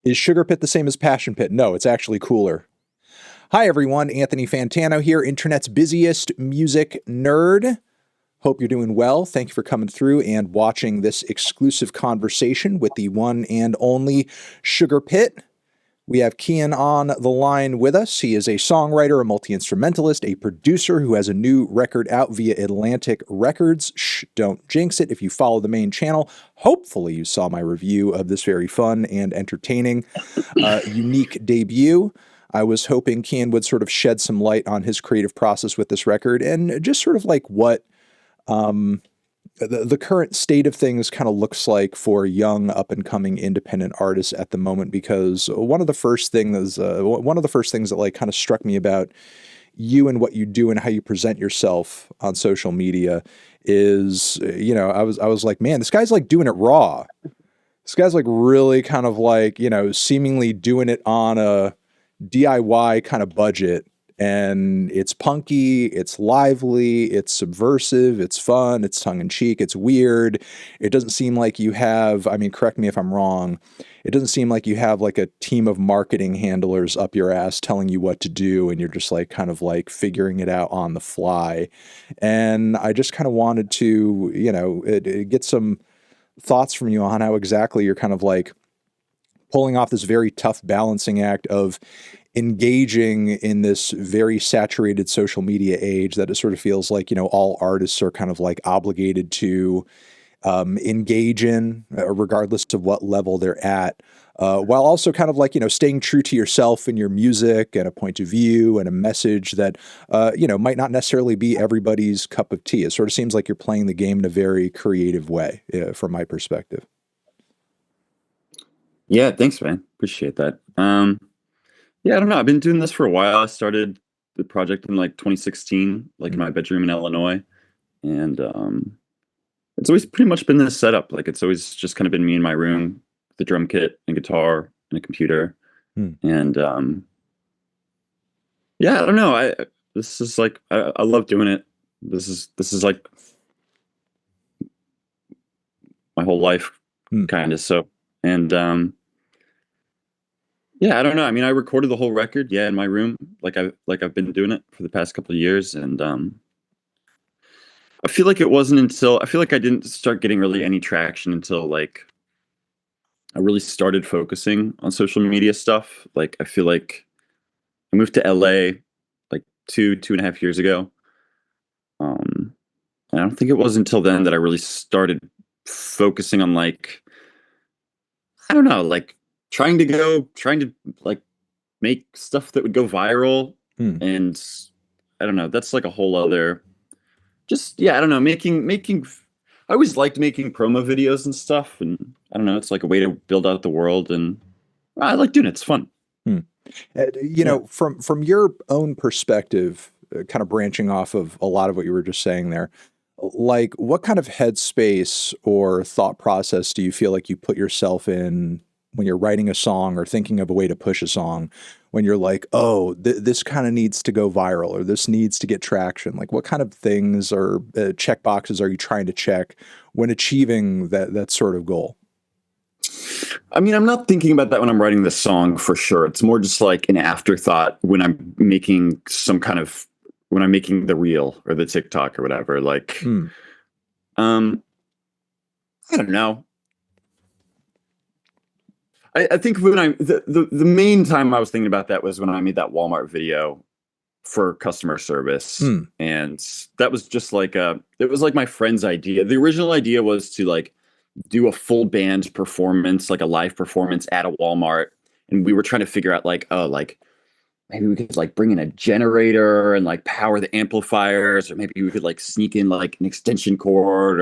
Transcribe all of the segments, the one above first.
Is Sugar Pit the same as Passion Pit? No, it's actually cooler. Hi, everyone. Anthony Fantano here, internet's busiest music nerd. Hope you're doing well. Thank you for coming through and watching this exclusive conversation with the one and only Sugar Pit. We have Kian on the line with us. He is a songwriter, a multi-instrumentalist, a producer who has a new record out via Atlantic Records. Shh Don't Jinx It. If you follow the main channel, hopefully you saw my review of this very fun and entertaining, unique debut. I was hoping Kian would sort of shed some light on his creative process with this record and just sort of like what the current state of things kind of looks like for young up and coming independent artists at the moment, because one of the first things that like kind of struck me about you and what you do and how you present yourself on social media is, I was like, man, this guy's like doing it raw. This guy's like really kind of like, seemingly doing it on a DIY kind of budget. And it's punky, it's lively, it's subversive, it's fun, it's tongue-in-cheek, it's weird. It doesn't seem like you have, correct me if I'm wrong, it doesn't seem like you have like a team of marketing handlers up your ass telling you what to do, and you're just like kind of like figuring it out on the fly. And I just kind of wanted to, get some thoughts from you on how exactly you're kind of like pulling off this very tough balancing act of engaging in this very saturated social media age that it sort of feels like, all artists are kind of like obligated to engage in, regardless of what level they're at, while also kind of like, staying true to yourself and your music and a point of view and a message that, might not necessarily be everybody's cup of tea. It sort of seems like you're playing the game in a very creative way, from my perspective. Yeah, thanks, man. Appreciate that. Yeah, I don't know. I've been doing this for a while. I started the project in like 2016, like in my bedroom in Illinois. And it's always pretty much been this setup. Like it's always just kind of been me in my room, the drum kit and guitar and a computer. And yeah, I don't know. This is like I love doing it. This is like my whole life kind of. So and yeah, I don't know. I recorded the whole record, in my room. I've been doing it for the past couple of years, and I feel like I feel like I didn't start getting really any traction until like I really started focusing on social media stuff. Like I feel like I moved to LA like two and a half years ago. And I don't think it was until then that I really started focusing on like I don't know, like trying to like make stuff that would go viral. And I don't know, that's like a whole other I don't know, making I always liked making promo videos and stuff, and I don't know, it's like a way to build out the world, and I like doing it. It's fun. From your own perspective, kind of branching off of a lot of what you were just saying there, like what kind of headspace or thought process do you feel like you put yourself in when you're writing a song or thinking of a way to push a song, when you're like, oh, this kind of needs to go viral or this needs to get traction? Like what kind of things or check boxes are you trying to check when achieving that sort of goal? I'm not thinking about that when I'm writing the song for sure. It's more just like an afterthought when I'm making when I'm making the reel or the TikTok or whatever. Like, I don't know. I think when the main time I was thinking about that was when I made that Walmart video for customer service. And that was just like it was like my friend's idea. The original idea was to like do a full band performance, like a live performance at a Walmart. And we were trying to figure out like, oh, like maybe we could like bring in a generator and like power the amplifiers, or maybe we could like sneak in like an extension cord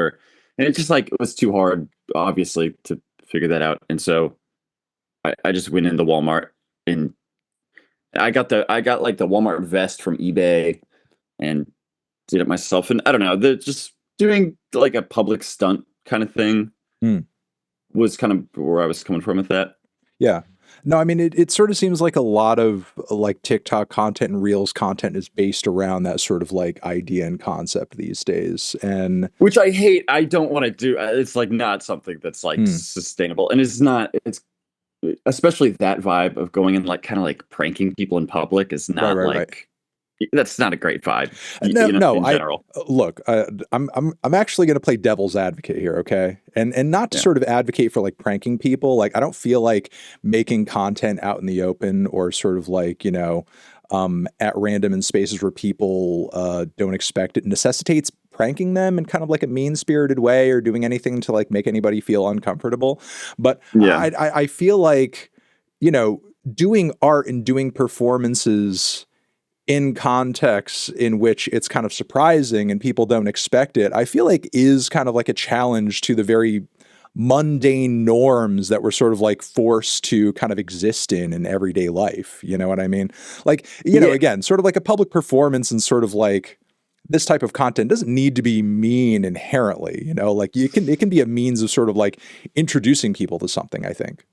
and it just like, it was too hard, obviously, to figure that out. And so I just went into Walmart and I got like the Walmart vest from eBay and did it myself. And I don't know, just doing like a public stunt kind of thing was kind of where I was coming from with that. Yeah. No, it sort of seems like a lot of like TikTok content and Reels content is based around that sort of like idea and concept these days. And which I hate. I don't want to do. It's like not something that's like sustainable, and it's not. especially that vibe of going and like kind of like pranking people in public is Right, not right, right. like that's not a great vibe, No, no. in I general. look. I'm actually going to play devil's advocate here, okay? And not to Yeah. sort of advocate for like pranking people. Like I don't feel like making content out in the open or sort of like at random in spaces where people don't expect it necessitates pranking them in kind of like a mean spirited way or doing anything to like make anybody feel uncomfortable. But Yeah. I feel like you know doing art and doing performances in contexts in which it's kind of surprising and people don't expect it, I feel like is kind of like a challenge to the very mundane norms that we're sort of like forced to kind of exist in everyday life. You know what I mean? Like, Yeah. again, sort of like a public performance and sort of like this type of content doesn't need to be mean inherently, like it can be a means of sort of like introducing people to something, I think.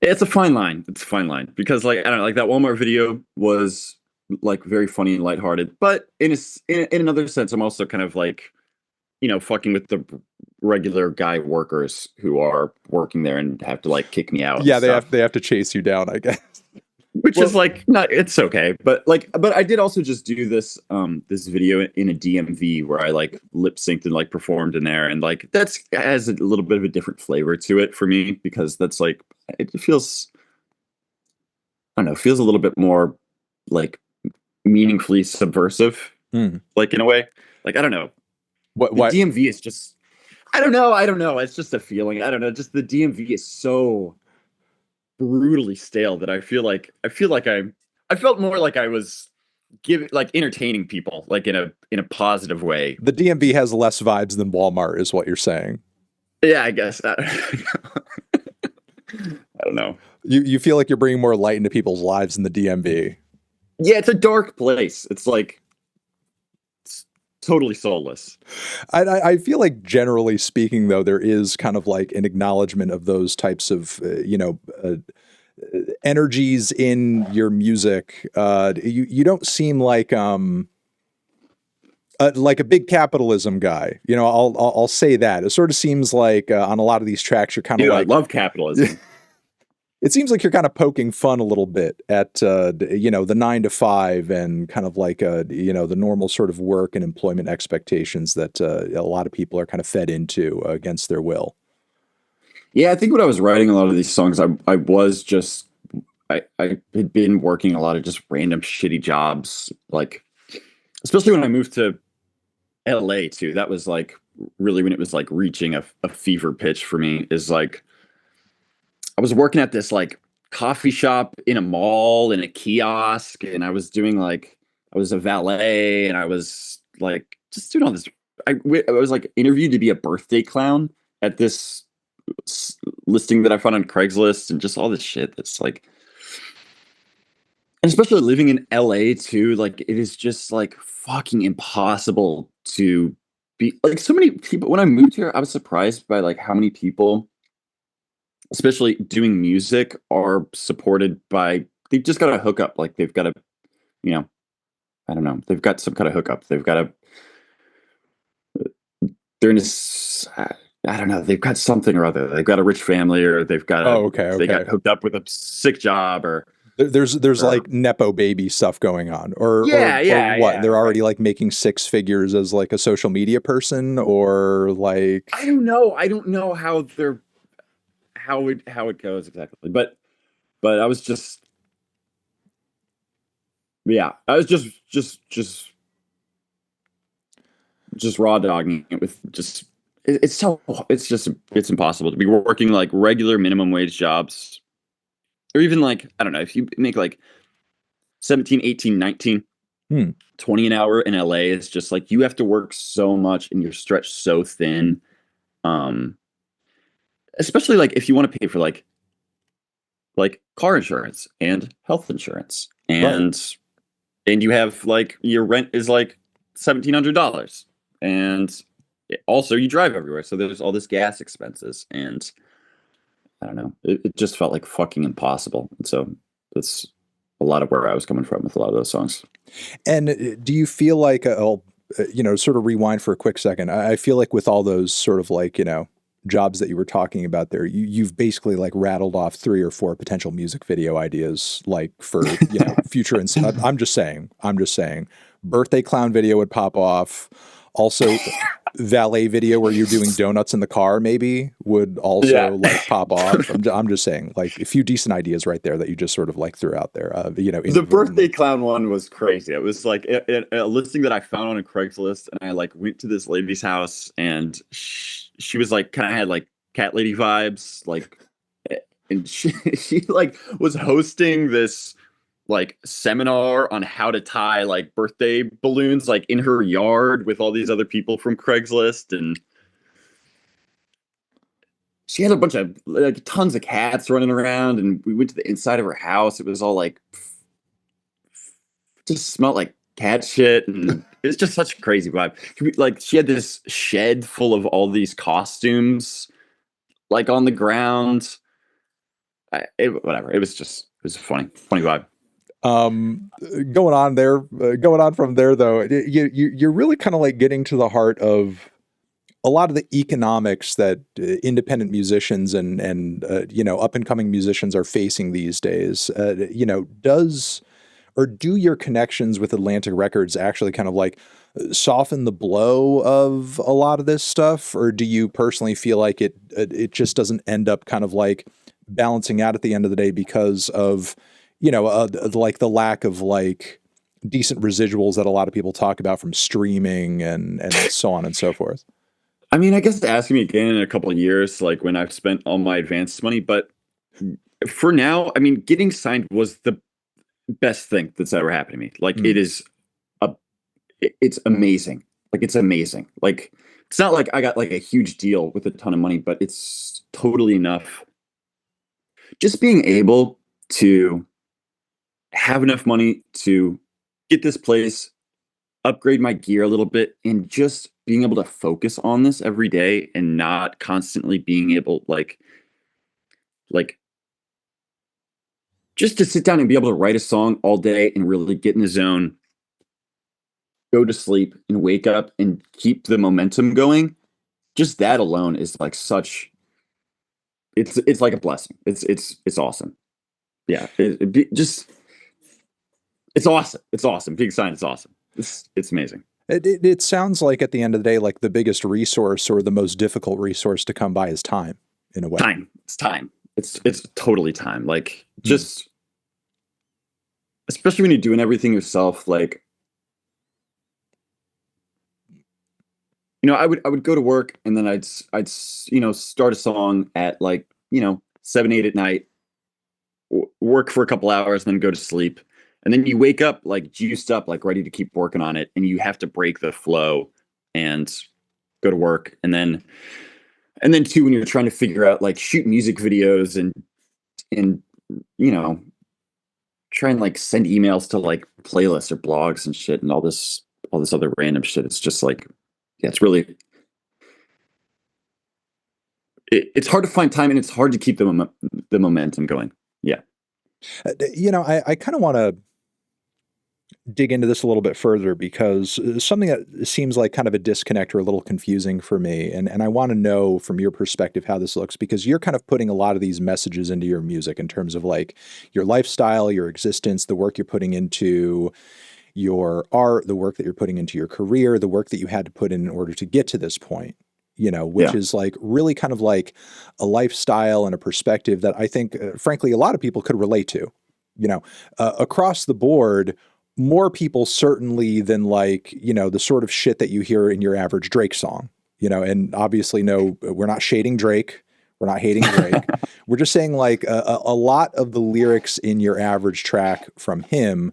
It's a fine line. It's a fine line because, like, I don't know, like that Walmart video was like very funny and lighthearted, but in another sense, I'm also kind of like, fucking with the regular guy workers who are working there and have to like kick me out and Yeah, stuff. they have to chase you down, I guess. Which is Well, like not, it's okay, but I did also just do this this video in a DMV where I like lip synced and like performed in there, and like that's has a little bit of a different flavor to it for me because that's like it feels, I don't know, feels a little bit more like meaningfully subversive, hmm. like in a way. Like I don't know, the What DMV is just, I don't know, it's just a feeling. I don't know, just the DMV is so brutally stale that I felt more like I was giving like entertaining people like in a positive way. the DMV has less vibes than Walmart is what you're saying. Yeah, I guess that. I don't know. You feel like you're bringing more light into people's lives in the DMV. Yeah, it's a dark place. It's like it's totally soulless. I feel like generally speaking, though, there is kind of like an acknowledgement of those types of energies in your music. You don't seem like a big capitalism guy. I'll say that. It sort of seems like on a lot of these tracks, you're kind of Dude, I like love capitalism. it seems like you're kind of poking fun a little bit at the 9 to 5 and kind of like the normal sort of work and employment expectations that a lot of people are kind of fed into against their will. Yeah, I think when I was writing a lot of these songs, I was just I had been working a lot of just random shitty jobs, like especially when I moved to LA too. That was like really when it was like reaching a fever pitch for me. Is like I was working at this like coffee shop in a mall in a kiosk, and I was doing like I was a valet, and I was like just doing all this. I was like interviewed to be a birthday clown at this listing that I found on Craigslist, and just all this shit that's like, and especially living in LA too, like it is just like fucking impossible to be like so many people. When I moved here, I was surprised by like how many people, especially doing music, are supported by, they've just got a hookup. Like they've got a, you know, I don't know, they've got some kind of hookup. They've got a, they're in this, I don't know, they've got something or other. They've got a rich family, or they've got Oh, a, okay, they got okay. hooked up with a sick job, There's or like nepo baby stuff going on, yeah, or yeah, what? yeah, They're right. already like making 6 figures as like a social media person, or like I don't know. I don't know how they're how it goes exactly. But I was just, yeah, I was just raw dogging it with just it's so it's just it's impossible to be working like regular minimum wage jobs, or even like I don't know, if you make like 17, 18, 19, hmm, 20 an hour in LA, it's just like you have to work so much and you're stretched so thin. Um Especially like if you want to pay for like car insurance and health insurance, right. and you have like your rent is like $1,700, and also you drive everywhere, so there's all this gas expenses, and I don't know, it just felt like fucking impossible. And so that's a lot of where I was coming from with a lot of those songs. And do you feel like I'll sort of rewind for a quick second? I feel like with all those sort of like jobs that you were talking about there, you've basically like rattled off 3 or 4 potential music video ideas, like for, future. I'm just saying, birthday clown video would pop off. Also, valet video where you're doing donuts in the car maybe would also Yeah. like pop off. I'm just saying, like a few decent ideas right there that you just sort of like threw out there, The birthday inadvertently. clown one was crazy. It was like a listing that I found on a Craigslist, and I like went to this lady's house, and she was like kind of had like cat lady vibes, like, and she like was hosting this like seminar on how to tie like birthday balloons like in her yard with all these other people from Craigslist, and she had a bunch of like tons of cats running around, and we went to the inside of her house. It was all like just smelled like cat shit, and it's just such a crazy vibe. Like she had this shed full of all these costumes like on the ground. Whatever. It was a funny vibe. um going on from there though, you're really kind of like getting to the heart of a lot of the economics that independent musicians and up and coming musicians are facing these days. Does or do your connections with Atlantic Records actually kind of like soften the blow of a lot of this stuff, or do you personally feel like it just doesn't end up kind of like balancing out at the end of the day because of like the lack of like decent residuals that a lot of people talk about from streaming and so on and so forth? I mean, I guess asking me again in a couple of years, like when I've spent all my advance money, but for now, I mean, getting signed was the best thing that's ever happened to me. Like Mm. a, it's amazing. Like it's amazing. Like it's not like I got like a huge deal with a ton of money, but it's totally enough. Just being able to have enough money to get this place, upgrade my gear a little bit, and just being able to focus on this every day and not constantly being able like just to sit down and be able to write a song all day and really get in the zone, go to sleep and wake up and keep the momentum going. Just that alone is like such it's like a blessing. It's awesome. Yeah, just it's awesome. It's awesome. Big sign. It's awesome. It's amazing. It sounds like at the end of the day, like the biggest resource or the most difficult resource to come by is time, in a way. Time. It's time. It's totally time. Like Mm. just especially when you're doing everything yourself. Like I would go to work, and then I'd start a song at like 7 8 at night, work for a couple hours, and then go to sleep. And then you wake up like juiced up, like ready to keep working on it, and you have to break the flow and go to work. And then too, when you're trying to figure out like shoot music videos and you know try and like send emails to like playlists or blogs and shit and all this other random shit, it's just like, yeah, it's really it's hard to find time, and it's hard to keep the momentum going. Yeah. I kind of want to dig into this a little bit further because something that seems like kind of a disconnect or a little confusing for me. And I want to know from your perspective how this looks, because you're kind of putting a lot of these messages into your music in terms of like your lifestyle, your existence, the work you're putting into your art, the work that you're putting into your career, the work that you had to put in order to get to this point, which Yeah. is like really kind of like a lifestyle and a perspective that I think, frankly, a lot of people could relate to, across the board. More people certainly than like, the sort of shit that you hear in your average Drake song, and obviously, no, we're not shading Drake. We're not hating Drake. We're just saying like a lot of the lyrics in your average track from him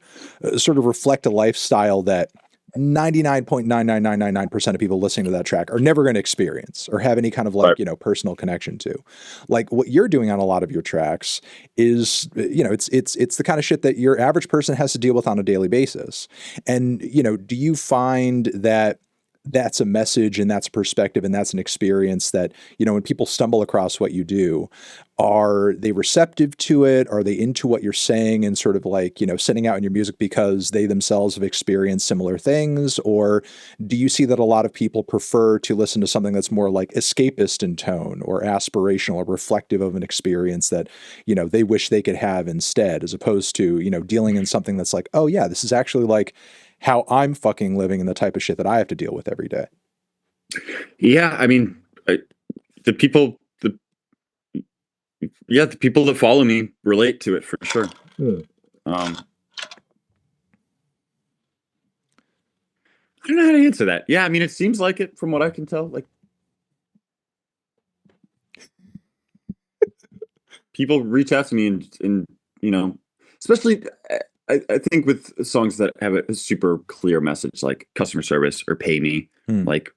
sort of reflect a lifestyle that 99.99999% of people listening to that track are never going to experience or have any kind of like, Right. personal connection to. Like what you're doing on a lot of your tracks is, it's the kind of shit that your average person has to deal with on a daily basis. And, do you find that that's a message and that's a perspective and that's an experience that, when people stumble across what you do, are they receptive to it? Are they into what you're saying and sort of like, sending out in your music because they themselves have experienced similar things? Or do you see that a lot of people prefer to listen to something that's more like escapist in tone or aspirational or reflective of an experience that, they wish they could have instead, as opposed to, dealing in something that's like, oh yeah, this is actually like how I'm fucking living and the type of shit that I have to deal with every day. Yeah, I mean, the people, the people that follow me relate to it for sure. Um, I don't know how to answer that. Yeah, I mean, it seems like it from what I can tell. Like, people reach out to me and especially I think with songs that have a super clear message, like customer service or pay me, Hmm. like,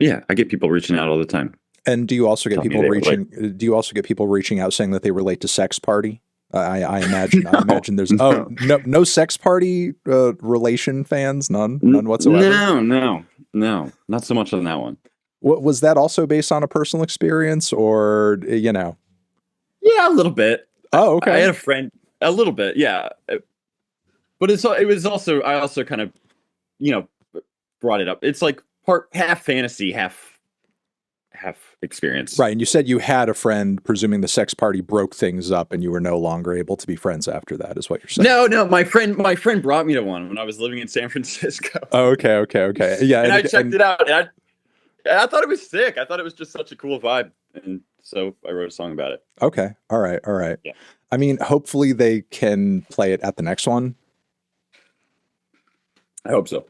yeah, I get people reaching out all the time. And do you also get Telling me people they relate. reaching? Do you also get people reaching out saying that they relate to Sex Party? I imagine. I No, imagine there's no, no Sex Party relation fans, none whatsoever. no, not so much on that one. What was that also based on a personal experience, or Yeah, a little bit. Oh, I okay. had a friend, a little bit, yeah. But it was also I also kind of you know brought it up. It's like part half fantasy, half experience. Right, and you said you had a friend, presuming the Sex Party broke things up, and you were no longer able to be friends after that. Is what you're saying? No, my friend brought me to one when I was living in San Francisco, Oh, okay. Yeah, and I checked and it out, and I thought it was sick. I thought it was just such a cool vibe, and so I wrote a song about it. okay, all right. Yeah, I mean, hopefully they can play it at the next one. I hope so.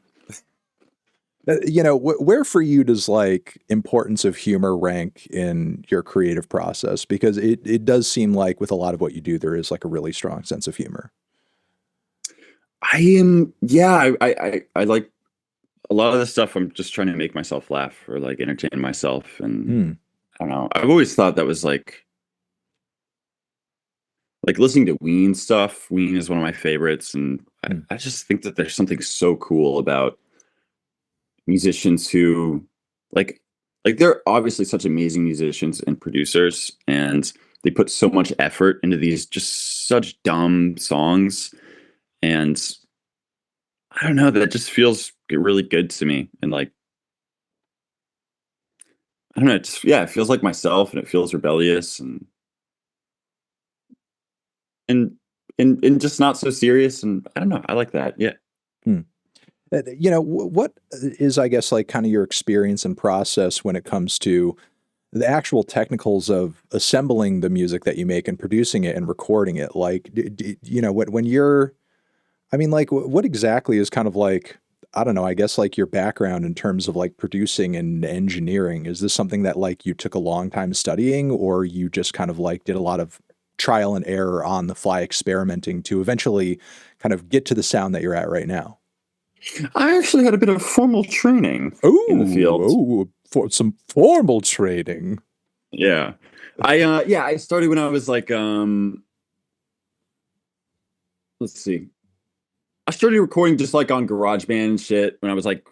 Where for you does like importance of humor rank in your creative process? Because it does seem like with a lot of what you do, there is like a really strong sense of humor. I am, yeah, I like a lot of the stuff. I'm just trying to make myself laugh or like entertain myself, and Hmm. I don't know. I've always thought that was like listening to Ween stuff. Ween is one of my favorites, and Hmm. I just think that there's something so cool about musicians who like they're obviously such amazing musicians and producers, and they put so much effort into these just such dumb songs, and I don't know, that just feels really good to me, and like I don't know, it just, yeah, it feels like myself, and it feels rebellious, and and just not so serious, and I don't know, I like that. Yeah. Hmm. What is, I guess, like kind of your experience and process when it comes to the actual technicals of assembling the music that you make and producing it and recording it? Like, when you're, I mean, like, what exactly is kind of like, I don't know, I guess like your background in terms of like producing and engineering? Is this something that like you took a long time studying, or you just kind of like did a lot of trial and error on the fly experimenting to eventually kind of get to the sound that you're at right now? I actually had a bit of formal training in the field. For some formal training. Yeah. I started when I was like let's see. I started recording just like on GarageBand and shit when I was like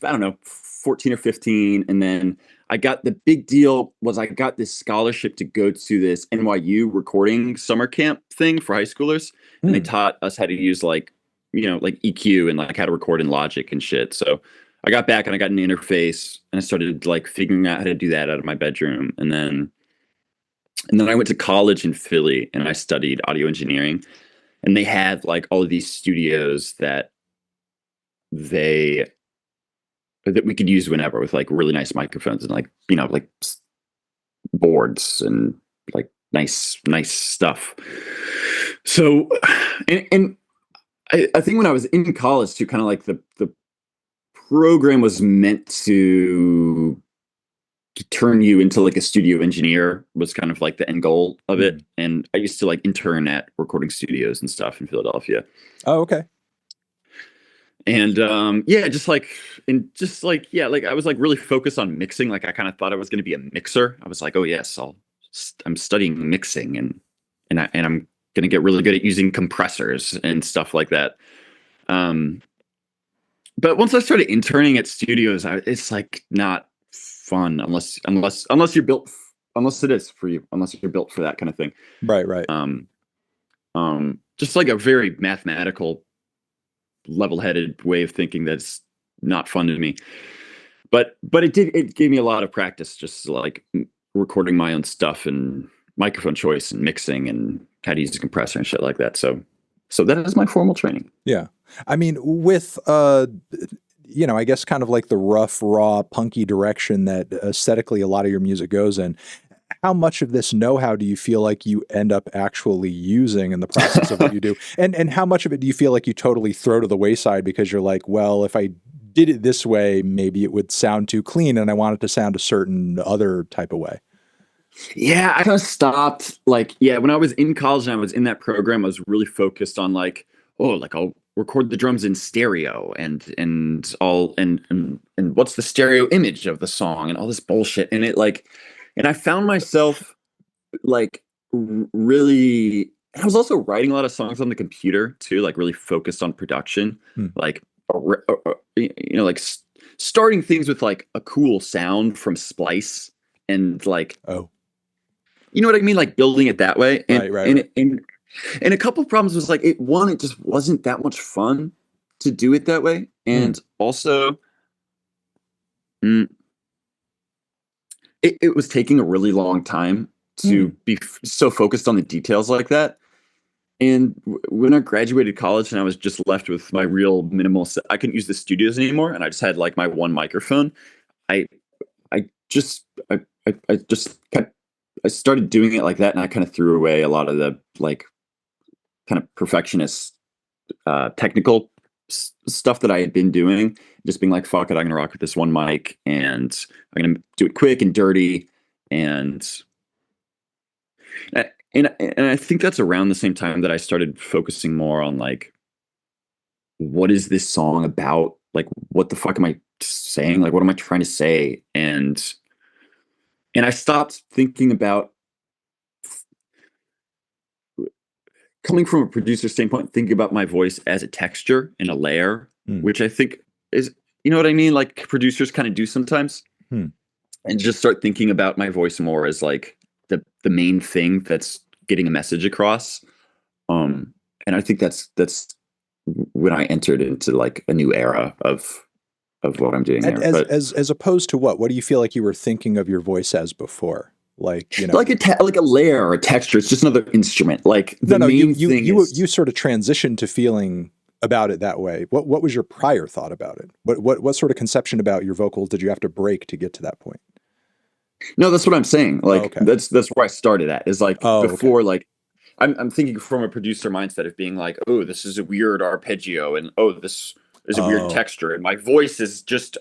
I don't know, 14 or 15, and then I got the big deal was I got this scholarship to go to this NYU recording summer camp thing for high schoolers, and they Hmm. taught us how to use like like EQ and like how to record in Logic and shit. So I got back and I got an interface and I started like figuring out how to do that out of my bedroom, and then I went to college in Philly and I studied audio engineering, and they had like all of these studios they that we could use whenever with like really nice microphones and like like boards and like nice stuff. So and I think when I was in college too, kind of like the program was meant to turn you into like a studio engineer, was kind of like the end goal of Hmm. it. And I used to like intern at recording studios and stuff in Philadelphia. Oh, okay. And yeah, just like yeah, like I was like really focused on mixing. Like I kind of thought I was going to be a mixer. I was like, oh yes, I'm studying mixing, and I'm going to get really good at using compressors and stuff like that. Um but once I started interning at studios, it's like not fun unless you're built, unless it is for you, unless you're built for that kind of thing. Right, right. Um, just like a very mathematical, level-headed way of thinking that's not fun to me. But it gave me a lot of practice, just like recording my own stuff and microphone choice and mixing and how to use a compressor and shit like that. So that is my formal training. Yeah. I mean, with I guess kind of like the rough, raw, punky direction that aesthetically a lot of your music goes in, how much of this know-how do you feel like you end up actually using in the process of what you do? And how much of it do you feel like you totally throw to the wayside because you're like, well, if I did it this way, maybe it would sound too clean and I want it to sound a certain other type of way? Yeah, I kind of stopped. Like, yeah, when I was in college and I was in that program, I was really focused on like, oh, like I'll record the drums in stereo and all and what's the stereo image of the song and all this bullshit. And it like, and I found myself like really. I was also writing a lot of songs on the computer too, like really focused on production, Hmm. like like starting things with like a cool sound from Splice and like Oh, you know what I mean? Like building it that way. And right, right, and right. it- and a couple of problems was like it just wasn't that much fun to do it that way. Hmm. And also mm, it was taking a really long time to Hmm. be so focused on the details like that. And when I graduated college and I was just left with my real minimal, I couldn't use the studios anymore, and I just had like my one microphone. I I just I just kept I started doing it like that, and I kind of threw away a lot of the like kind of perfectionist technical stuff that I had been doing, just being like, fuck it, I'm gonna rock with this one mic and I'm gonna do it quick and dirty. And and I think that's around the same time that I started focusing more on like, what is this song about? Like, what the fuck am I saying? Like, what am I trying to say? And I stopped thinking about coming from a producer standpoint, thinking about my voice as a texture and a layer, Hmm. which I think is, you know what I mean? Like producers kind of do sometimes, Hmm. and just start thinking about my voice more as like the main thing that's getting a message across. Um, and I think that's when I entered into like a new era of what I'm doing And here. But as opposed to what? What do you feel like you were thinking of your voice as before? Like, like like a layer or a texture, it's just another instrument. Like no, the no, main thing you is sort of transitioned to feeling about it that way. What was your prior thought about it? What sort of conception about your vocals did you have to break to get to that point? no, that's what I'm saying. Oh, Like okay. that's where I started at. Is like Oh, okay. before, like I'm thinking from a producer mindset of being like, oh, this is a weird arpeggio, and oh, this is a weird Oh, texture, and my voice is just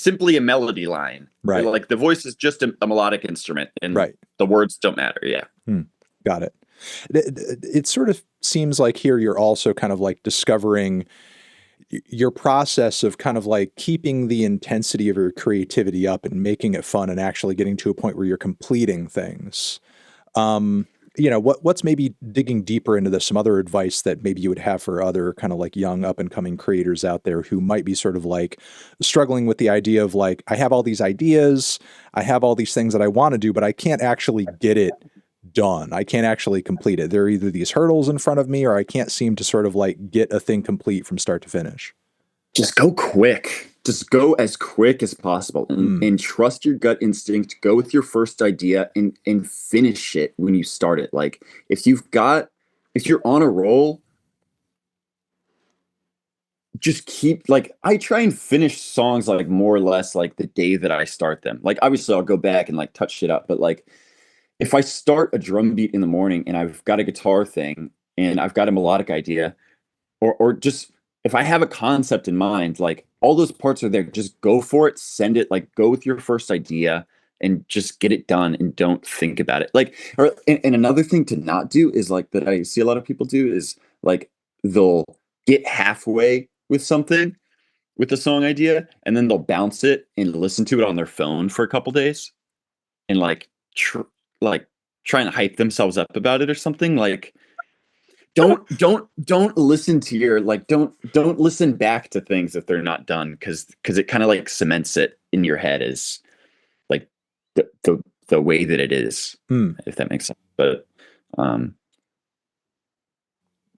simply a melody line. right, Like the voice is just a melodic instrument, and right. the words don't matter. Yeah. Hmm. Got it. It sort of seems like here you're also kind of like discovering your process of kind of like keeping the intensity of your creativity up and making it fun and actually getting to a point where you're completing things. Um, what's maybe digging deeper into this, some other advice that maybe you would have for other kind of like young up and coming creators out there who might be sort of like struggling with the idea of like, I have all these ideas, I have all these things that I want to do, but I can't actually get it done. I can't actually complete it. There are either these hurdles in front of me or I can't seem to sort of like get a thing complete from start to finish. Just go quick. Just go as quick as possible Hmm. and trust your gut instinct. Go with your first idea and finish it when you start it. Like if you're on a roll, just keep like I try and finish songs like more or less like the day that I start them. Like obviously I'll go back and like touch shit up, but like if I start a drum beat in the morning and I've got a guitar thing and I've got a melodic idea, or just if I have a concept in mind, like all those parts are there. Just go for it, send it, like go with your first idea and just get it done and don't think about it. Like, and another thing to not do is like that I see a lot of people do is like they'll get halfway with something with the song idea and then they'll bounce it and listen to it on their phone for a couple days and like like try and hype themselves up about it or something. Like don't listen to your like don't listen back to things if they're not done, because it kind of like cements it in your head as like the way that it is, if that makes sense. But um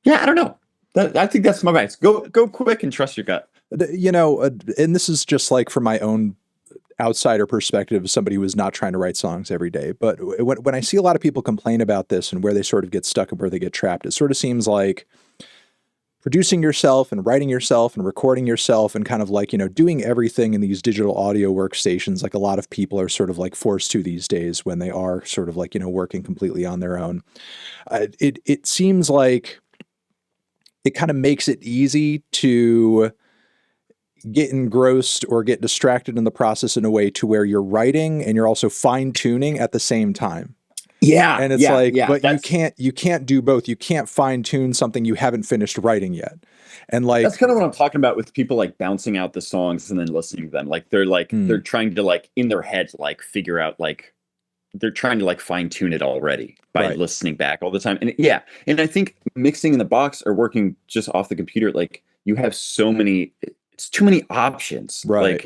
yeah, I don't know. I think that's my advice. Go quick and trust your gut. You know, and this is just like from my own outsider perspective, somebody who is not trying to write songs every day. But when I see a lot of people complain about this and where they sort of get stuck and where they get trapped, it sort of seems like producing yourself and writing yourself and recording yourself and kind of like, you know, doing everything in these digital audio workstations, like a lot of people are sort of like forced to these days when they are sort of like, you know, working completely on their own. It seems like it kind of makes it easy to get engrossed or get distracted in the process in a way to where you're writing and you're also fine tuning at the same time. Yeah. And it's but you can't do both. You can't fine tune something you haven't finished writing yet. And like, that's kind of what I'm talking about with people like bouncing out the songs and then listening to them. Like they're trying to like in their head, like figure out, like they're trying to like fine tune it already by listening back all the time. And yeah. And I think mixing in the box or working just off the computer, like you have so many, it's too many options. Right.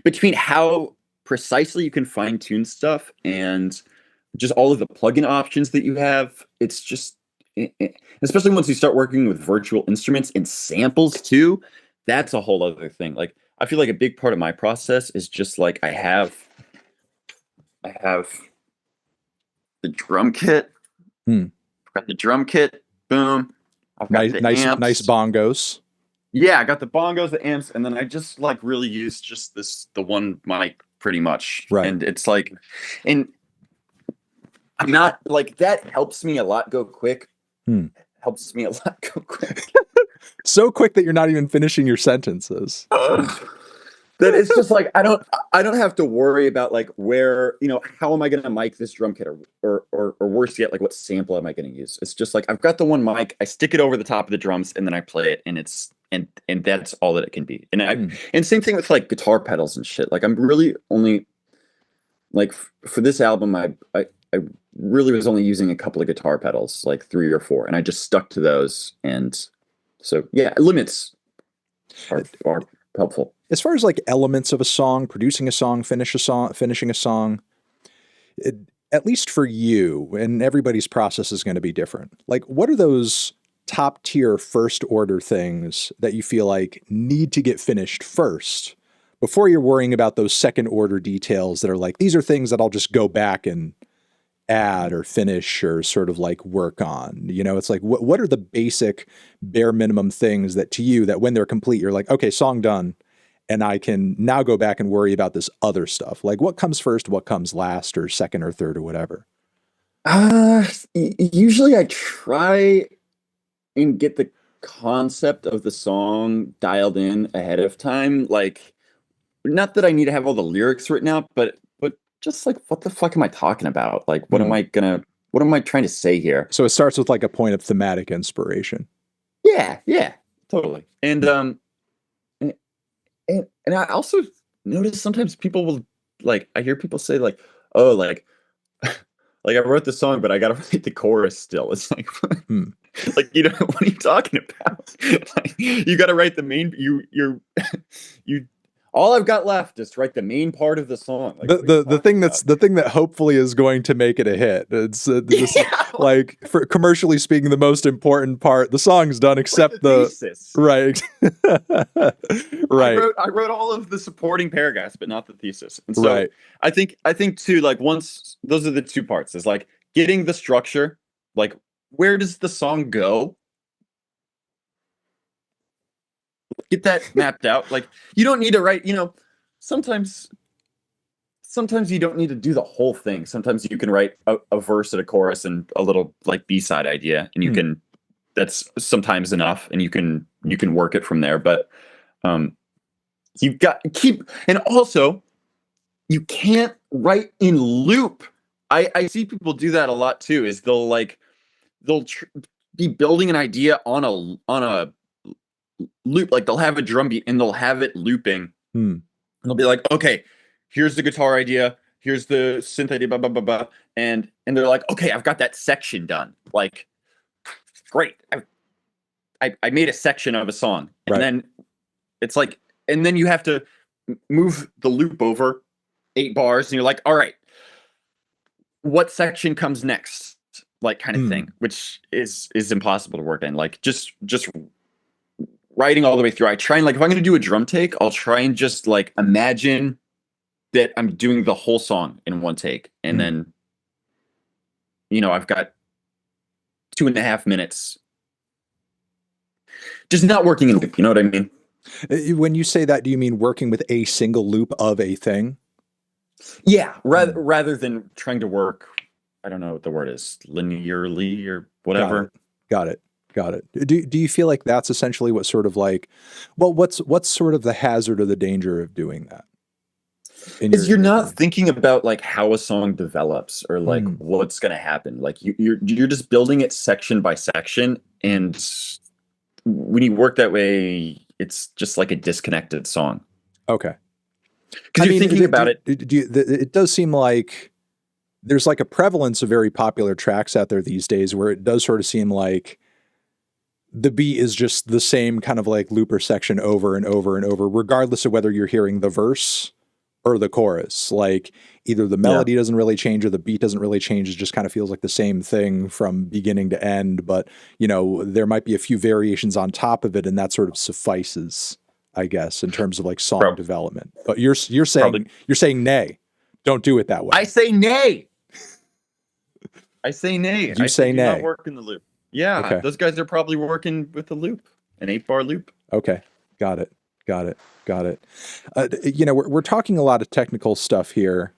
Between how precisely you can fine tune stuff and just all of the plugin options that you have. It's just, especially once you start working with virtual instruments and samples too, that's a whole other thing. Like, I feel like a big part of my process is just like, I have the drum kit. I've got the drum kit. Boom. I've got the amps. Nice bongos. Yeah, I got the bongos, the amps, and then I just like really use just the one mic pretty much. Right. And it's like, and I'm not like, that helps me a lot go quick. Helps me a lot go quick. So quick that you're not even finishing your sentences. That it's just like, I don't have to worry about like where, you know, how am I going to mic this drum kit, or worse yet, like what sample am I going to use? It's just like, I've got the one mic, I stick it over the top of the drums and then I play it, and it's, and that's all that it can be. And and same thing with like guitar pedals and shit. Like I'm really only like for this album, I really was only using a couple of guitar pedals, like 3 or 4, and I just stuck to those. And so, yeah, limits are helpful. As far as like elements of a song, producing a song, finishing a song, at least for you, and everybody's process is going to be different. Like, what are those top tier first order things that you feel like need to get finished first before you're worrying about those second order details that are like, these are things that I'll just go back and add or finish or sort of like work on? You know, it's like, what are the basic bare minimum things that to you, that when they're complete, you're like, okay, song done, and I can now go back and worry about this other stuff? Like, what comes first, what comes last, or second or third or whatever? Usually I try and get the concept of the song dialed in ahead of time. Like, not that I need to have all the lyrics written out, but just like, what the fuck am I talking about? Like, what am I trying to say here? So it starts with like a point of thematic inspiration. Yeah, totally. And I also notice sometimes people will, like, I hear people say like, oh, like like I wrote the song, but I gotta write the chorus still. It's like, like, you know, what are you talking about? Like, you gotta write the main, you all I've got left is to write the main part of the song. Like, the thing that hopefully is going to make it a hit. It's like, for commercially speaking, the most important part. The song's done, except like the thesis. Right. Right. I wrote all of the supporting paragraphs, but not the thesis. And so I think too, like, once those are the two parts, is like getting the structure, like where does the song go? Get that mapped out. Like, you don't need to write, you know, sometimes you don't need to do the whole thing. Sometimes you can write a verse and a chorus and a little like B-side idea, and you can, that's sometimes enough, and you can work it from there. But you've got to keep, and also you can't write in loop. I see people do that a lot too, is they'll be building an idea on a loop. Like, they'll have a drum beat and they'll have it looping. And they'll be like, okay, here's the guitar idea, here's the synth idea, blah blah blah blah, and they're like, okay, I've got that section done. Like, great. I made a section of a song, and Right. then it's like, and then you have to move the loop over 8 bars, and you're like, all right, what section comes next? Like kind of thing, which is impossible to work in. Like just writing all the way through. I try and like if I'm gonna do a drum take, I'll try and just like imagine that I'm doing the whole song in one take, and then I've got 2.5 minutes just not working in loop. You know what I mean? When you say that, do you mean working with a single loop of a thing? Yeah, rather than trying to work, I don't know what the word is, linearly or whatever. Got it. Do you feel like that's essentially what sort of like, well, what's sort of the hazard or the danger of doing that? Is you're not thinking about like how a song develops or like what's going to happen. Like you're just building it section by section, and when you work that way, it's just like a disconnected song. Okay. Because you're thinking about it. It does seem like there's like a prevalence of very popular tracks out there these days where it does sort of seem like the beat is just the same kind of like looper section over and over and over, regardless of whether you're hearing the verse or the chorus. Like either the melody doesn't really change or the beat doesn't really change. It just kind of feels like the same thing from beginning to end. But, there might be a few variations on top of it, and that sort of suffices, I guess, in terms of like song development. But you're saying nay. Don't do it that way. I say nay. I say nay. You say nay. Not work in the loop. Yeah, okay. Those guys are probably working with a loop, an 8-bar loop. Okay, got it. We're talking a lot of technical stuff here,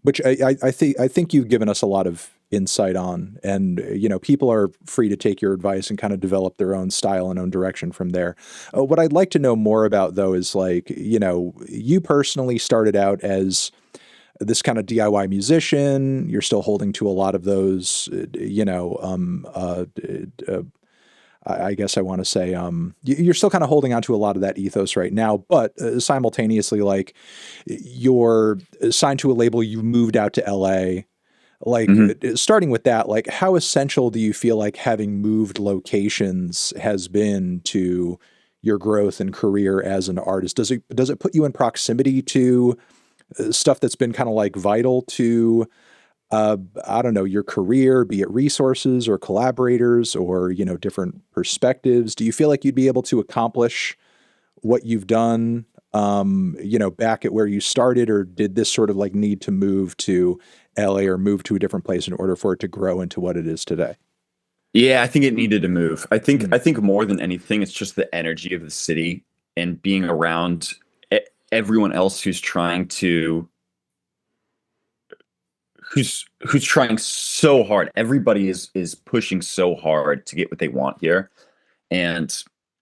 which I think you've given us a lot of insight on, and people are free to take your advice and kind of develop their own style and own direction from there. What I'd like to know more about, though, is like you personally started out as this kind of DIY musician. You're still holding to a lot of those, I guess I want to say, you're still kind of holding on to a lot of that ethos right now, but simultaneously, like you're signed to a label, you moved out to LA. Like starting with that, like how essential do you feel like having moved locations has been to your growth and career as an artist? Does it put you in proximity to stuff that's been kind of like vital to, I don't know, your career, be it resources or collaborators or, different perspectives? Do you feel like you'd be able to accomplish what you've done, back at where you started, or did this sort of like need to move to LA or move to a different place in order for it to grow into what it is today? Yeah, I think it needed to move. I think more than anything, it's just the energy of the city and being around everyone else who's trying so hard. Everybody is pushing so hard to get what they want here. And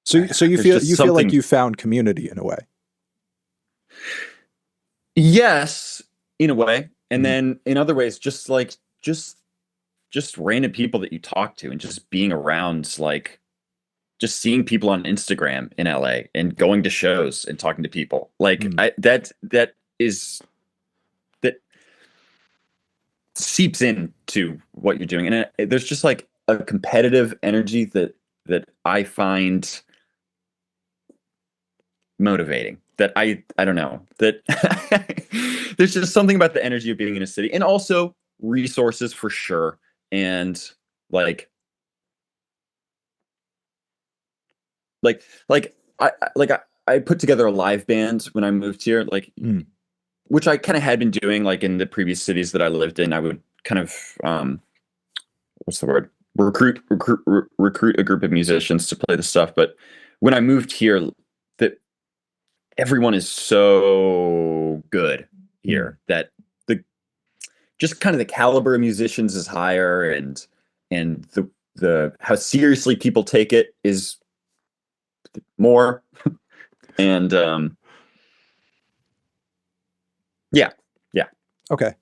so you feel like you found community in a way. Yes, in a way. And then in other ways, just random people that you talk to and just being around, like just seeing people on Instagram in LA and going to shows and talking to people like that seeps into what you're doing. And there's just like a competitive energy that I find motivating, that I don't know, that there's just something about the energy of being in a city, and also resources for sure. And like I put together a live band when I moved here, like which I kind of had been doing like in the previous cities that I lived in. I would kind of what's the word? Recruit a group of musicians to play the stuff. But when I moved here, that everyone is so good here that just kind of the caliber of musicians is higher, and the how seriously people take it is more. And yeah. Okay.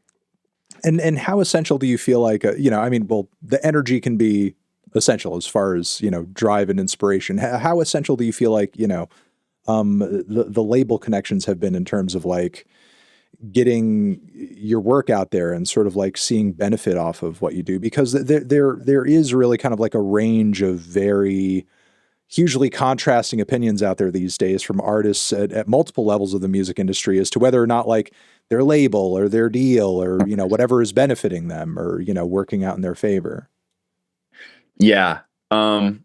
And how essential do you feel like, the energy can be essential as far as, drive and inspiration. How essential do you feel like, the label connections have been in terms of like, getting your work out there and sort of like seeing benefit off of what you do, because there is really kind of like a range of very hugely contrasting opinions out there these days from artists at multiple levels of the music industry as to whether or not like their label or their deal or, you know, whatever is benefiting them or, you know, working out in their favor. Yeah. I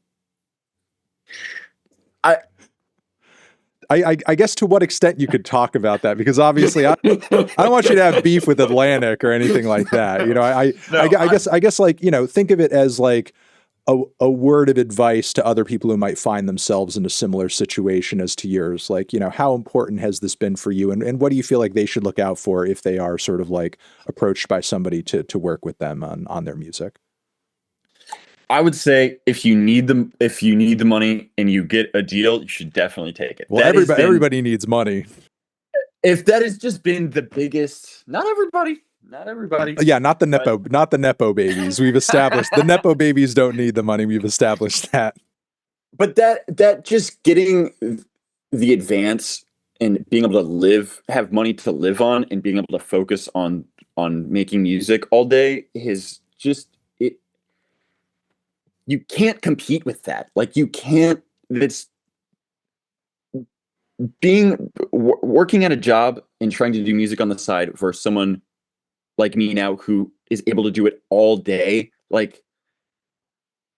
guess to what extent you could talk about that, because obviously I don't want you to have beef with Atlantic or anything like that. You know, I guess like, you know, think of it as like a word of advice to other people who might find themselves in a similar situation as to yours. Like, you know, how important has this been for you? And what do you feel like they should look out for if they are sort of like approached by somebody to work with them on their music? I would say if you need the money and you get a deal, you should definitely take it. Well, everybody needs money. If that has just been the biggest, not everybody. Yeah, not the nepo babies. We've established the nepo babies don't need the money. We've established that. But that just getting the advance and being able to have money to live on, and being able to focus on making music all day is just it. You can't compete with that. Like you can't. It's working at a job and trying to do music on the side for someone like me now who is able to do it all day. Like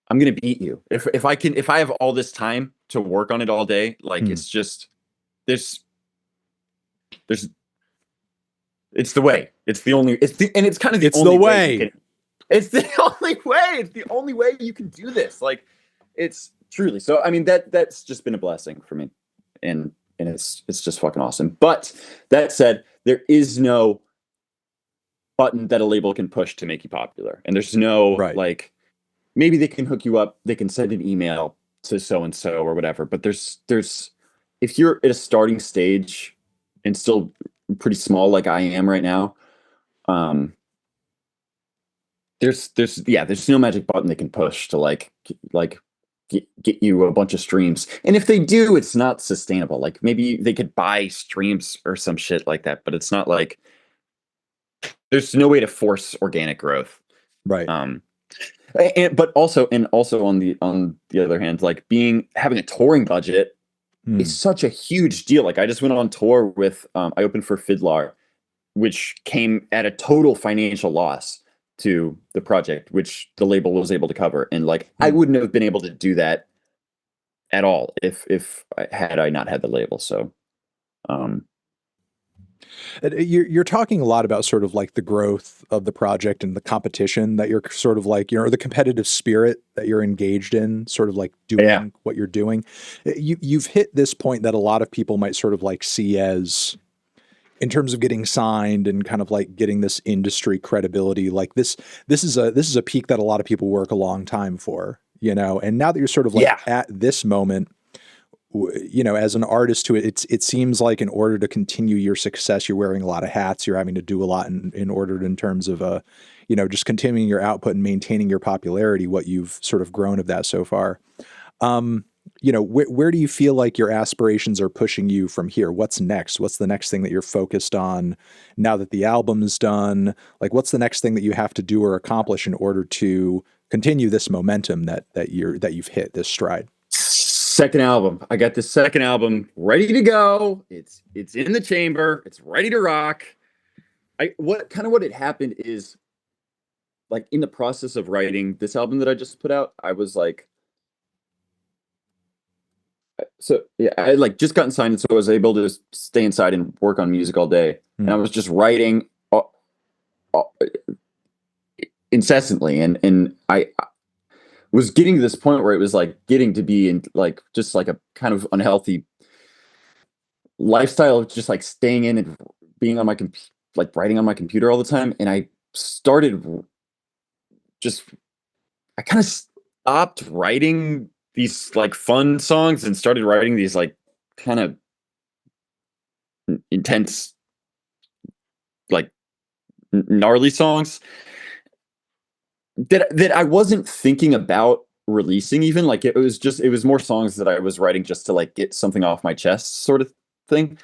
I'm gonna beat you if I have all this time to work on it all day. Like it's just there's it's the way. It's the only. And it's kind of the it's only the way. It's the only way. It's the only way you can do this. Like it's truly. So I mean that's just been a blessing for me, and it's just fucking awesome. But that said, there is no button that a label can push to make you popular, and there's no like maybe they can hook you up, they can send an email to so and so or whatever, but there's if you're at a starting stage and still pretty small like I am right now, there's no magic button they can push to like get you a bunch of streams. And if they do, it's not sustainable. Like maybe they could buy streams or some shit like that, but it's not like there's no way to force organic growth. Right. But also on the other hand, like having a touring budget is such a huge deal. Like I just went on tour with I opened for Fiddlar, which came at a total financial loss to the project, which the label was able to cover. And like I wouldn't have been able to do that at all if I not had the label. So you're talking a lot about sort of like the growth of the project and the competition that you're sort of like, you know, or the competitive spirit that you're engaged in, sort of like doing what you're doing. You've hit this point that a lot of people might sort of like see as, in terms of getting signed and kind of like getting this industry credibility, like this is a peak that a lot of people work a long time for, you know. And now that you're sort of like at this moment, you know, as an artist to it seems like in order to continue your success, you're wearing a lot of hats. You're having to do a lot in order in terms of, you know, just continuing your output and maintaining your popularity, what you've sort of grown of that so far. You know, where do you feel like your aspirations are pushing you from here? What's next? What's the next thing that you're focused on now that the album is done? Like, what's the next thing that you have to do or accomplish in order to continue this momentum that you've hit, this stride? Second album. I got the second album ready to go. It's in the chamber. It's ready to rock. What had happened is, like, in the process of writing this album that I just put out, I was like, I like just gotten signed, and so I was able to stay inside and work on music all day. And I was just writing incessantly, and I was getting to this point where it was like getting to be in like just like a kind of unhealthy lifestyle of just like staying in and being on my like writing on my computer all the time. And I kind of stopped writing these like fun songs and started writing these like kind of intense, like gnarly songs that I wasn't thinking about releasing. Even like it was more songs that I was writing just to like get something off my chest, sort of thing.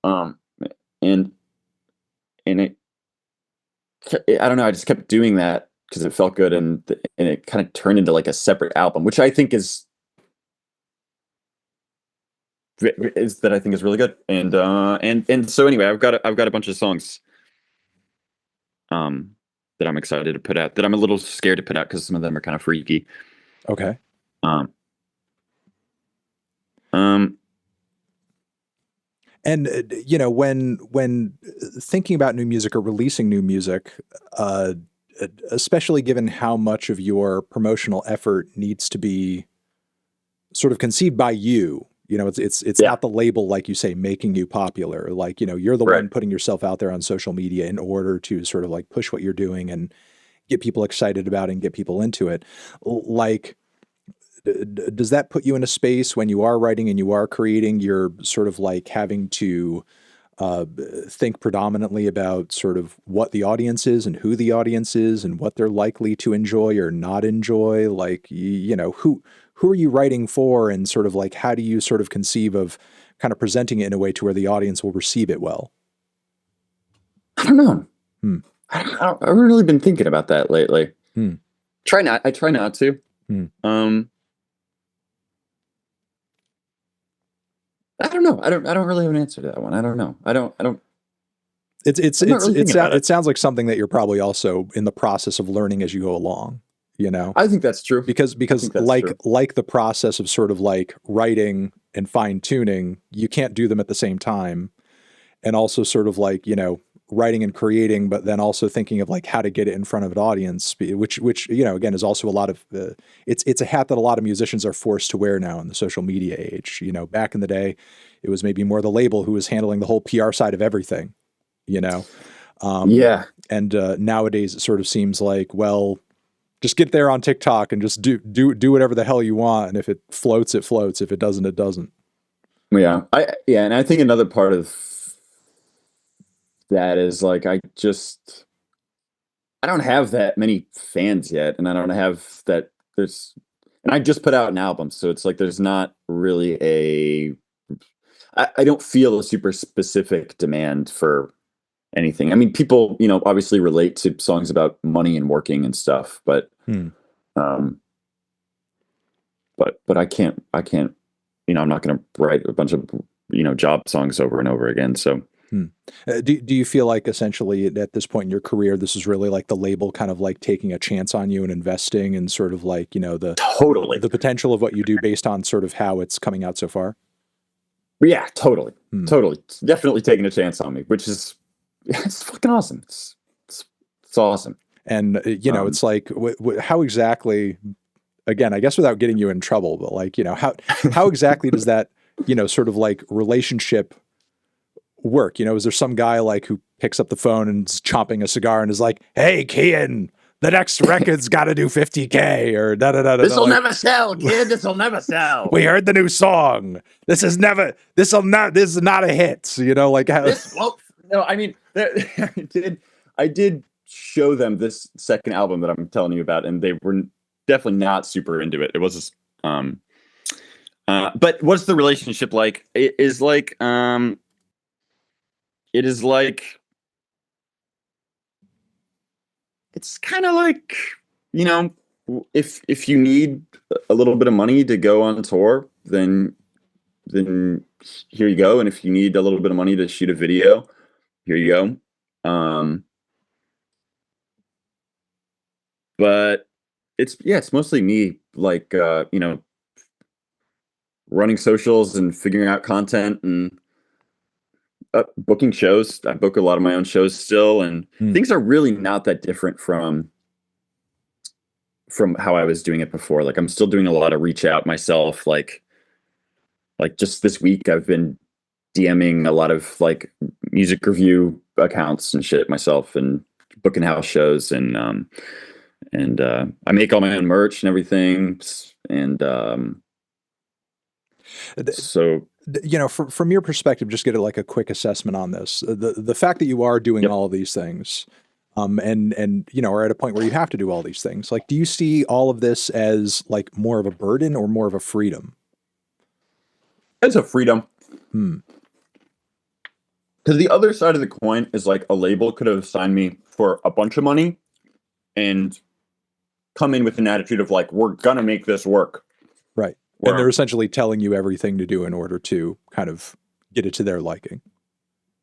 And and I don't know, I just kept doing that because it felt good, and it kind of turned into like a separate album, which I think is really good. And so anyway, I've got a bunch of songs um that I'm excited to put out, that I'm a little scared to put out because some of them are kind of freaky. Okay. Um um And you know, when thinking about new music or releasing new music, uh, especially given how much of your promotional effort needs to be sort of conceived by you, you know, it's yeah, not the label, like you say, making you popular. Like, you know, you're the right. one putting yourself out there on social media in order to sort of like push what you're doing and get people excited about it and get people into it. Like, does that put you in a space when you are writing and you are creating, you're sort of like having to uh, think predominantly about sort of what the audience is and who the audience is and what they're likely to enjoy or not enjoy? Like, you know, who are you writing for, and sort of like how do you sort of conceive of kind of presenting it in a way to where the audience will receive it well? I don't know. Hmm. I haven't really been thinking about that lately. Hmm. I try not to. Hmm. Um, I don't know. I don't really have an answer to that one. I don't know. I don't. I'm not really thinking about it. It sounds like something that you're probably also in the process of learning as you go along, you know? I think that's true. I Because think that's true. like the process of sort of like writing and fine tuning, you can't do them at the same time. And also sort of like, you know, writing and creating, but then also thinking of like how to get it in front of an audience, which you know, again, is also a lot of it's a hat that a lot of musicians are forced to wear now in the social media age. You know, back in the day, it was maybe more the label who was handling the whole PR side of everything, you know. Um, Yeah. and nowadays it sort of seems like, well, just get there on TikTok and just do whatever the hell you want, and if it floats, it floats. If it doesn't, it doesn't. Yeah, and I think another part of that is like I don't have that many fans yet, and I don't have that there's and I just put out an album, so it's like there's not really I don't feel a super specific demand for anything. I mean, people, obviously relate to songs about money and working and stuff, Hmm. um, but I can't, I'm not going to write a bunch of, job songs over and over again. So Hmm. Do you feel like essentially at this point in your career, this is really like the label kind of like taking a chance on you and investing and sort of like, you know, totally, the potential of what you do based on sort of how it's coming out so far? yeah, totally, Hmm. totally, it's definitely taking a chance on me, which is it's fucking awesome. It's awesome. And, you know, Um, it's like, how exactly, again, I guess without getting you in trouble, but like, you know, how exactly does that, you know, sort of like relationship work? You know, is there some guy like who picks up the phone and is chomping a cigar and is like, "Hey, Kian, the next record's got to do 50K or da da da da da." This'll Like, never sell, kid. This'll never sell. we heard the new song. This is not a hit. You know, like how? This won't. No, I mean, I did show them this second album that I'm telling you about, and they were definitely not super into it. It was just, but what's the relationship like? It is like, it's kind of like, you know, if you need a little bit of money to go on tour, then here you go. And if you need a little bit of money to shoot a video, here you go. But it's mostly me, like, running socials and figuring out content and booking shows. I book a lot of my own shows still, and Hmm. things are really not that different from how I was doing it before. Like, I'm still doing a lot of reach out myself. Like just this week, I've been DMing a lot of like music review accounts and shit myself, and booking house shows, and I make all my own merch and everything, and so You know, from your perspective, just get like a quick assessment on this. The fact that you are doing yep. all of these things, and you know, are at a point where you have to do all these things. Like, do you see all of this as like more of a burden or more of a freedom? It's a freedom. Hmm. Because the other side of the coin is like a label could have signed me for a bunch of money and come in with an attitude of like, we're gonna make this work. Right. And they're essentially telling you everything to do in order to kind of get it to their liking.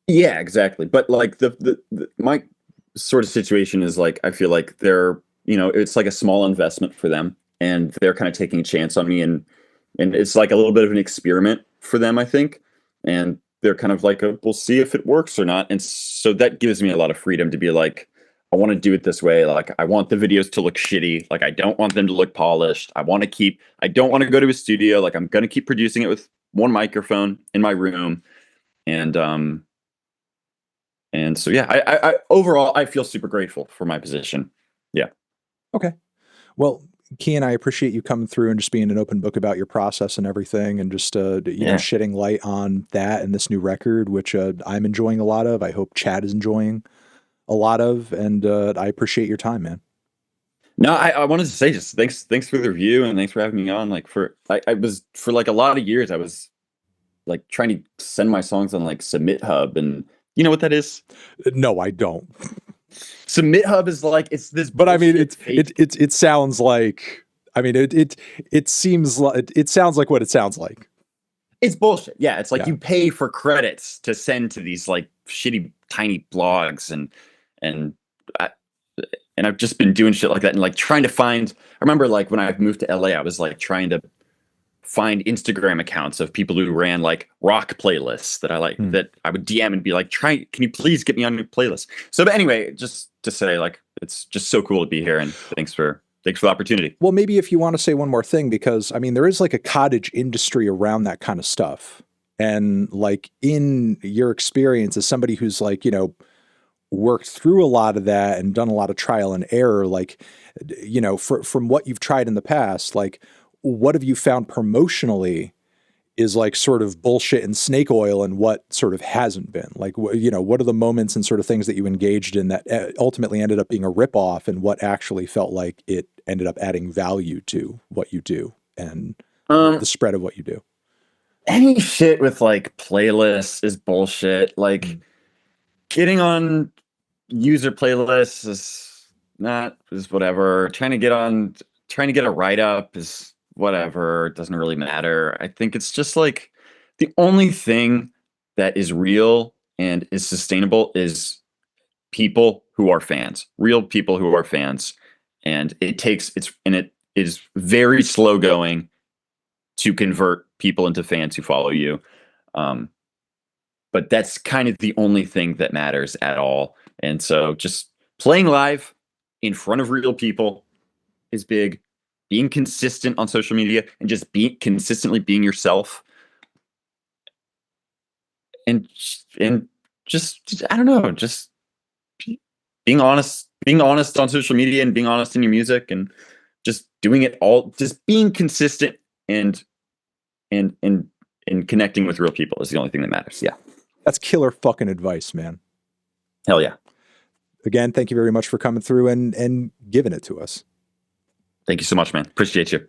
Yeah, exactly. But like my sort of situation is like I feel like they're, it's like a small investment for them and they're kind of taking a chance on me, and it's like a little bit of an experiment for them, I think. And they're kind of like we'll see if it works or not. And so that gives me a lot of freedom to be like, I want to do it this way. Like I want the videos to look shitty. Like I don't want them to look polished. I don't want to go to a studio. Like I'm going to keep producing it with one microphone in my room. And so, yeah, I overall, I feel super grateful for my position. Yeah. Okay. Well, Kian, I appreciate you coming through and just being an open book about your process and everything, and just shedding light on that and this new record, which I'm enjoying a lot of. I hope Chad is enjoying a lot of, and I appreciate your time, man. No, I wanted to say just thanks for the review and thanks for having me on. Like I was for like a lot of years I was like trying to send my songs on like Submit Hub, and you know what that is? No, I don't. Submit Hub is like it's this, but I mean it sounds like, I mean it seems like it sounds like what it sounds like. It's bullshit. Yeah, it's like you pay for credits to send to these like shitty tiny blogs, and I've just been doing shit like that and like trying to find. I remember like when I moved to LA, I was like trying to find Instagram accounts of people who ran like rock playlists that I like, that I would DM and be like, can you please get me on your playlist? So, but anyway, just to say like, it's just so cool to be here, and thanks for the opportunity. Well, maybe if you want to say one more thing, because I mean, there is like a cottage industry around that kind of stuff. And like in your experience as somebody who's like, worked through a lot of that and done a lot of trial and error, like, from what you've tried in the past, like, what have you found promotionally is like sort of bullshit and snake oil, and what sort of hasn't been? Like, what are the moments and sort of things that you engaged in that ultimately ended up being a ripoff, and what actually felt like it ended up adding value to what you do and the spread of what you do? Any shit with like playlists is bullshit. Like getting on user playlists is whatever. Trying to get a write up is whatever. It doesn't really matter. I think it's just like the only thing that is real and is sustainable is people who are fans, real people who are fans. And it is very slow going to convert people into fans who follow you. But that's kind of the only thing that matters at all. And so just playing live in front of real people is big. Being consistent on social media and just consistently being yourself, and just I don't know, just being honest on social media and being honest in your music, and just doing it all, just being consistent and connecting with real people is the only thing that matters. Yeah. That's killer fucking advice, man. Hell yeah. Again, thank you very much for coming through and giving it to us. Thank you so much, man. Appreciate you.